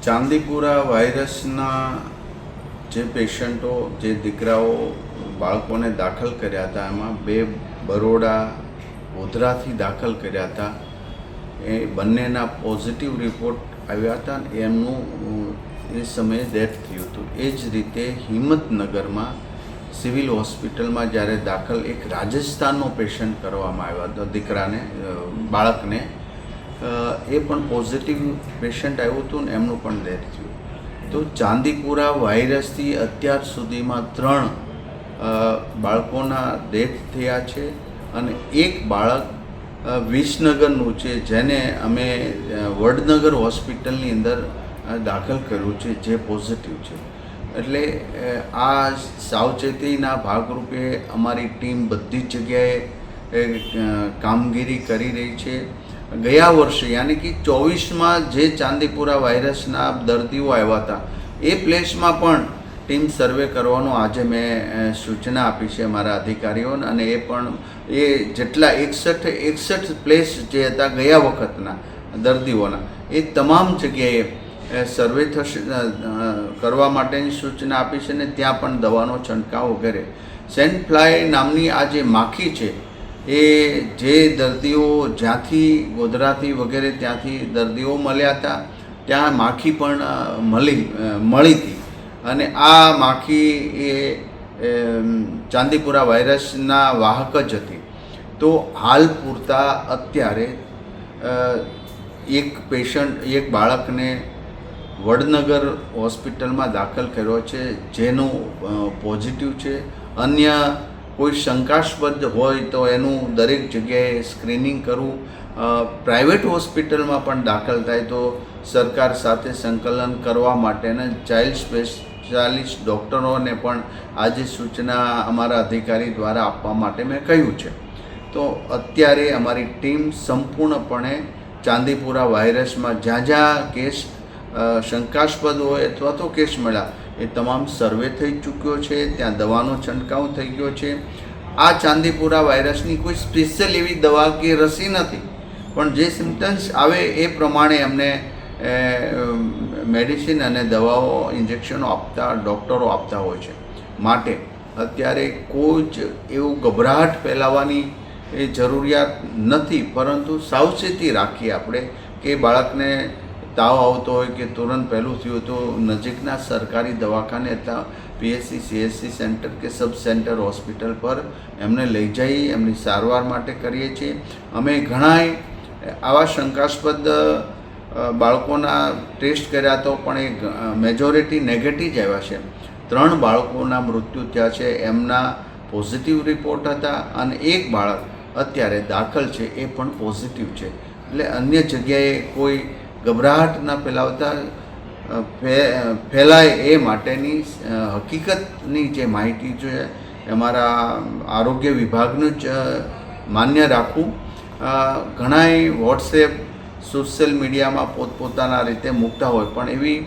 ચાંદીપુરા વાયરસના જે પેશન્ટો જે દીકરાઓ બાળકોને દાખલ કર્યા હતા એમાં 2 બરોડા ગોધરાથી દાખલ કર્યા હતા. એ બંનેના પોઝિટિવ રિપોર્ટ આવ્યા હતા અને એમનું એ સમયે ડેથ થયું હતું. એ જ રીતે હિંમતનગરમાં સિવિલ હોસ્પિટલમાં જ્યારે દાખલ એક રાજસ્થાનનો પેશન્ટ કરવામાં આવ્યો હતો, દીકરાને બાળકને એ પણ પોઝિટિવ પેશન્ટ આવ્યું હતું ને એમનું પણ ડેથ થયું. તો ચાંદીપુરા વાયરસથી અત્યાર સુધીમાં 3 બાળકોના ડેથ થયા છે અને એક બાળક વિસનગરનું છે જેને અમે વડનગર હોસ્પિટલની અંદર દાખલ કર્યું છે, જે પોઝિટિવ છે. એટલે આ સાવચેતીના ભાગરૂપે અમારી ટીમ બધી જ જગ્યાએ કામગીરી કરી રહી છે. ગયા વર્ષે યાની કે 24માં જે ચાંદીપુરા વાયરસના દર્દીઓ આવ્યા હતા એ પ્લેસમાં પણ ટીમ સર્વે કરવાનો આજે મેં સૂચના આપી છે મારા અધિકારીઓને. અને એ પણ એ જેટલા 61 પ્લેસ જે હતા ગયા વખતના દર્દીઓના એ તમામ જગ્યાએ સર્વે થશે કરવા માટેની સૂચના આપી છે. ને ત્યાં પણ દવાનો છંટકાવ વગેરે. સેન્ટ ફ્લાય નામની આ જે માખી છે એ જે દર્દીઓ જ્યાંથી ગોધરાથી વગેરે ત્યાંથી દર્દીઓ મળ્યા હતા ત્યાં માખી પણ મળી હતી. અને આ માખી એ ચાંદીપુરા વાયરસના વાહક જ હતી. તો હાલ પૂરતા અત્યારે એક બાળકને વડનગર હોસ્પિટલમાં દાખલ કર્યો છે જેનું પોઝિટિવ છે. અન્ય કોઈ શંકાસ્પદ હોય તો એનું દરેક જગ્યાએ સ્ક્રીનિંગ કરવું. પ્રાઇવેટ હોસ્પિટલમાં પણ દાખલ થાય તો સરકાર સાથે સંકલન કરવા માટેના ચાઇલ્ડ સ્પેશિયાલિસ્ટ ડૉક્ટરોને પણ આજે સૂચના અમારા અધિકારી દ્વારા આપવા માટે મેં કહ્યું છે. તો અત્યારે અમારી ટીમ સંપૂર્ણપણે ચાંદીપુરા વાયરસમાં જ્યાં જ્યાં કેસ શંકાસ્પદ હોય અથવા તો કેસ મળ્યા એ તમામ સર્વે થઈ ચૂક્યો છે, ત્યાં દવાનો છંટકાવ થઈ ગયો છે. આ ચાંદીપુરા વાયરસની કોઈ સ્પેશિયલ એવી દવા કે રસી નથી, પણ જે સિમ્ટમ્સ આવે એ પ્રમાણે અમને મેડિસિન અને દવાઓ ઇન્જેક્શનો આપતા ડૉક્ટરો આપતા હોય છે. માટે અત્યારે કોઈ જ એવું ગભરાટ ફેલાવવાની એ જરૂરિયાત નથી, પરંતુ સાવચેતી રાખીએ આપણે કે બાળકને તાવ આવતો હોય કે તુરંત પહેલું થયું તો નજીકના સરકારી દવાખાને અથવા પીએચસી સીએચસી સેન્ટર કે સબ સેન્ટર હોસ્પિટલ પર એમને લઈ જઈ એમની સારવાર માટે કરીએ છીએ. અમે ઘણાય આવા શંકાસ્પદ બાળકોના ટેસ્ટ કર્યા તો પણ એ મેજોરિટી નેગેટિવ જ આવ્યા છે. 3 બાળકોના મૃત્યુ થયા છે, એમના પોઝિટિવ રિપોર્ટ હતા અને એક બાળક અત્યારે દાખલ છે એ પણ પોઝિટિવ છે. એટલે અન્ય જગ્યાએ કોઈ ગભરાટ ન ફેલાવતા ફેલાય એ માટેની હકીકતની જે માહિતી છે અમારા આરોગ્ય વિભાગનું જ માન્ય રાખવું. ઘણાય વોટ્સએપ સોશિયલ મીડિયામાં પોતપોતાના રીતે મૂકતા હોય, પણ એવી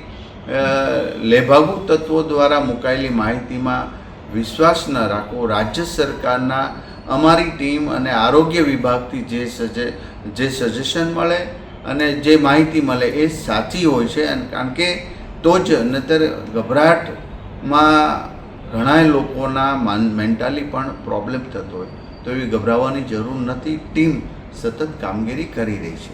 લેભાગુ તત્વો દ્વારા મુકાયેલી માહિતીમાં વિશ્વાસ ન રાખવો. રાજ્ય સરકારના અમારી ટીમ અને આરોગ્ય વિભાગથી જે સજેશન મળે અને જે માહિતી મળે એ સાચી હોય છે. અને કારણ કે તો જ નહીતર ગભરાટમાં ઘણા લોકોના મેન્ટલી પણ પ્રોબ્લેમ થતો હોય, તો એવી ગભરાવાની જરૂર નથી. ટીમ સતત કામગીરી કરી રહી છે.